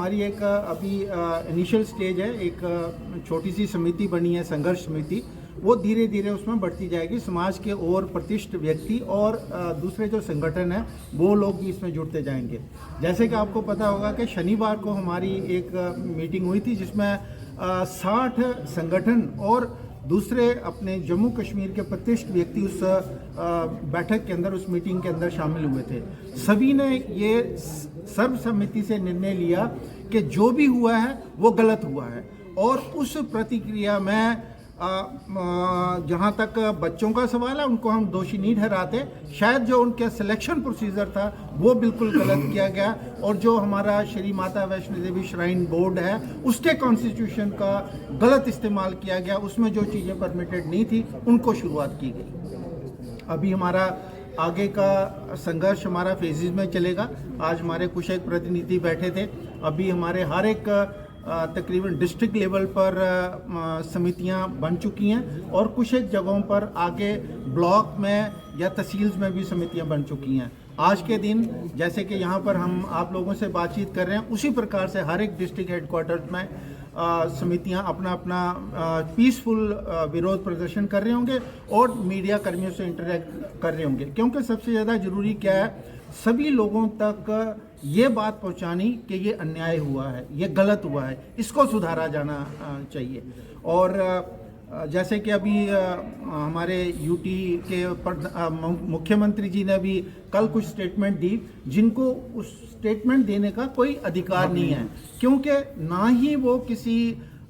हमारी एक अभी इनिशियल स्टेज है। एक छोटी सी समिति बनी है, संघर्ष समिति। वो धीरे धीरे उसमें बढ़ती जाएगी। समाज के और प्रतिष्ठित व्यक्ति और दूसरे जो संगठन हैं वो लोग भी इसमें जुड़ते जाएंगे। जैसे कि आपको पता होगा कि शनिवार को हमारी एक मीटिंग हुई थी जिसमें 60 संगठन और दूसरे अपने जम्मू कश्मीर के प्रतिष्ठित व्यक्ति उस बैठक के अंदर, उस मीटिंग के अंदर शामिल हुए थे। सभी ने ये सर्वसम्मति से निर्णय लिया कि जो भी हुआ है वो गलत हुआ है। और उस प्रतिक्रिया में जहाँ तक बच्चों का सवाल है, उनको हम दोषी नहीं ठहराते। शायद जो उनके सिलेक्शन प्रोसीजर था वो बिल्कुल गलत किया गया, और जो हमारा श्री माता वैष्णो देवी श्राइन बोर्ड है उसके कॉन्स्टिट्यूशन का गलत इस्तेमाल किया गया। उसमें जो चीज़ें परमिटेड नहीं थी उनको शुरुआत की गई। अभी हमारा आगे का संघर्ष हमारा फेजेस में चलेगा। आज हमारे कुछ एक प्रतिनिधि बैठे थे। अभी हमारे हर एक तकरीबन डिस्ट्रिक्ट लेवल पर समितियां बन चुकी हैं, और कुछ एक जगहों पर आगे ब्लॉक में या तहसील्स में भी समितियां बन चुकी हैं। आज के दिन जैसे कि यहाँ पर हम आप लोगों से बातचीत कर रहे हैं, उसी प्रकार से हर एक डिस्ट्रिक्ट हेडक्वार्टर्स में समितियां अपना अपना पीसफुल विरोध प्रदर्शन कर रहे होंगे और मीडिया कर्मियों से इंटरेक्ट कर रहे होंगे। क्योंकि सबसे ज़्यादा ज़रूरी क्या है, सभी लोगों तक ये बात पहुंचानी कि ये अन्याय हुआ है, ये गलत हुआ है, इसको सुधारा जाना चाहिए। और जैसे कि अभी हमारे यूटी के मुख्यमंत्री जी ने अभी कल कुछ स्टेटमेंट दी, जिनको उस स्टेटमेंट देने का कोई अधिकार नहीं है, क्योंकि ना ही वो किसी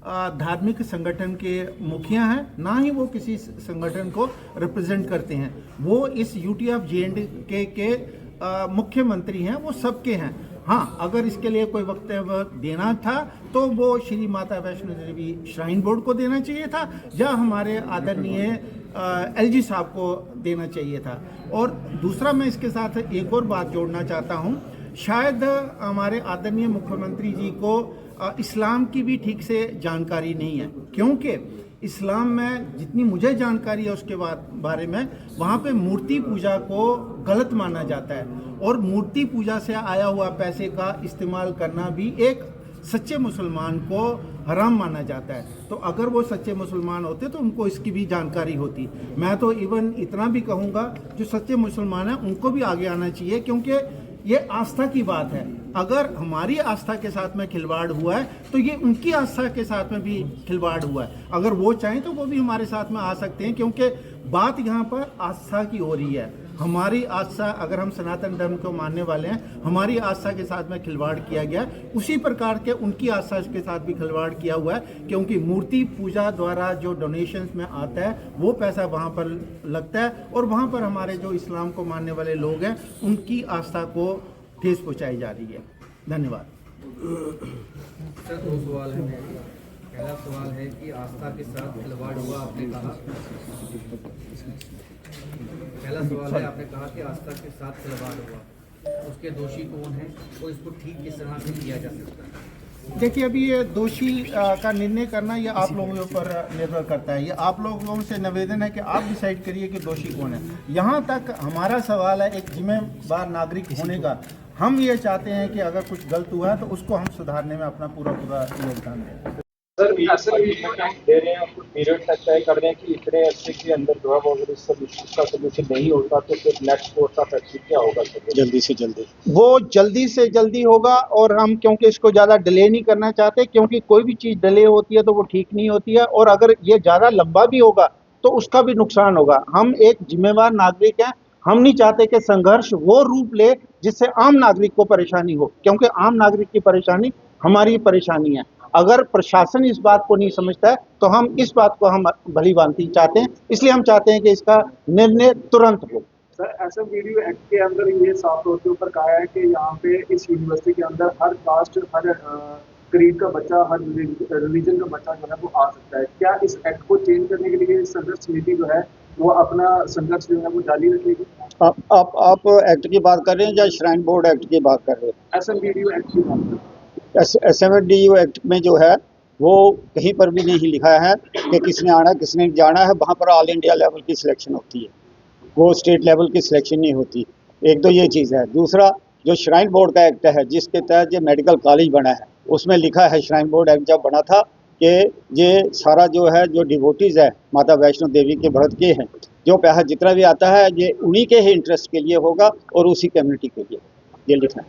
धार्मिक संगठन के मुखिया हैं, ना ही वो किसी संगठन को रिप्रेजेंट करते हैं। वो इस यूटी ऑफ जे के मुख्यमंत्री हैं, वो सबके हैं। हाँ, अगर इसके लिए कोई वक्तव्य देना था तो वो श्री माता वैष्णो देवी श्राइन बोर्ड को देना चाहिए था, या हमारे आदरणीय एलजी साहब को देना चाहिए था। और दूसरा, मैं इसके साथ एक और बात जोड़ना चाहता हूँ। शायद हमारे आदरणीय मुख्यमंत्री जी को इस्लाम की भी ठीक से जानकारी नहीं है, क्योंकि इस्लाम में जितनी मुझे जानकारी है उसके बारे में, वहाँ पे मूर्ति पूजा को गलत माना जाता है, और मूर्ति पूजा से आया हुआ पैसे का इस्तेमाल करना भी एक सच्चे मुसलमान को हराम माना जाता है। तो अगर वो सच्चे मुसलमान होते तो उनको इसकी भी जानकारी होती। मैं तो इवन इतना भी कहूँगा, जो सच्चे मुसलमान हैं उनको भी आगे आना चाहिए, क्योंकि ये आस्था की बात है। अगर हमारी आस्था के साथ में खिलवाड़ हुआ है तो ये उनकी आस्था के साथ में भी खिलवाड़ हुआ है। अगर वो चाहें तो वो भी हमारे साथ में आ सकते हैं, क्योंकि बात यहाँ पर आस्था की हो रही है। हमारी आस्था, अगर हम सनातन धर्म को मानने वाले हैं, हमारी आस्था के साथ में खिलवाड़ किया गया, उसी प्रकार के उनकी आस्था के साथ भी खिलवाड़ किया हुआ है। क्योंकि मूर्ति पूजा द्वारा जो डोनेशंस में आता है वो पैसा वहाँ पर लगता है, और वहाँ पर हमारे जो इस्लाम को मानने वाले लोग हैं उनकी आस्था को ठेस पहुँचाई जा रही है। धन्यवाद। सर, दो सवाल है मेरे। पहला सवाल है कि आस्था के साथ खिलवाड़ हुआ, आपने कहा। पहला सवाल है, आपने कहा कि आस्था के साथ खिलवाड़ हुआ, उसके दोषी कौन है और इसको ठीक किस तरह से किया जा सकता है? देखिए, अभी ये दोषी का निर्णय करना ये आप लोगों के ऊपर निर्भर करता है। ये आप लोगों से निवेदन है कि आप डिसाइड करिए कि दोषी कौन है। यहाँ तक हमारा सवाल है एक जिम्मेदार नागरिक होने का। हम ये चाहते हैं कि अगर कुछ गलत हुआ है तो उसको हम सुधारने में अपना पूरा योगदान दें। सर, दे रहे हैं, कुछ पीरियड तक तय कर रहे हैं कि इतने अर्से के अंदर जो है वो अगर इसका सोल्यूशन नहीं होता तो फिर नेक्स्ट कोर्स ऑफ एक्शन क्या होगा? सर, जल्दी से जल्दी वो जल्दी से जल्दी होगा, और हम क्योंकि इसको ज़्यादा डिले नहीं करना चाहते, क्योंकि कोई भी चीज़ डिले होती है तो वो ठीक नहीं होती है, और अगर ये ज़्यादा लंबा भी होगा तो उसका भी नुकसान होगा। हम एक जिम्मेवार नागरिक हैं, हम नहीं चाहते कि संघर्ष वो रूप ले जिससे आम नागरिक को परेशानी हो, क्योंकि आम नागरिक की परेशानी हमारी परेशानी है। अगर प्रशासन इस बात को नहीं समझता है तो हम इस बात को हम भली भांति चाहते हैं, इसलिए हम चाहते हैं कि इसका निर्णय तुरंत हो। सर, ऐसा वीडियो एक्ट के अंदर ये साफ तौर के ऊपर कहा है कि यहाँ पे इस यूनिवर्सिटी के अंदर हर कास्ट, हर क्रीड का बच्चा, हर रिलीजन का बच्चा जो है वो आ सकता है। क्या इस एक्ट को चेंज करने के लिए संघर्ष समिति जो है वो अपना संघर्ष जो है वो जारी रखेगी? आप एक्ट की बात कर रहे हैं या श्राइन बोर्ड एक्ट की बात कर रहे हैं? ऐसा वीडियो एक्ट की बात कर रहे हैं। SMDU एक्ट में जो है वो कहीं पर भी नहीं लिखा है कि किसने आना किसने जाना है। वहाँ पर ऑल इंडिया लेवल की सिलेक्शन होती है, वो स्टेट लेवल की सिलेक्शन नहीं होती। एक तो ये चीज़ है। दूसरा, जो श्राइन बोर्ड का एक्ट है जिसके तहत जो मेडिकल कॉलेज बना है उसमें लिखा है, श्राइन बोर्ड एक्ट जब बना था कि ये सारा जो है जो डिवोटीज है माता वैष्णो देवी के व्रत के हैं, जो पैसा जितना भी आता है ये उन्हीं के ही इंटरेस्ट के लिए होगा और उसी कम्युनिटी के लिए, ये लिखा है।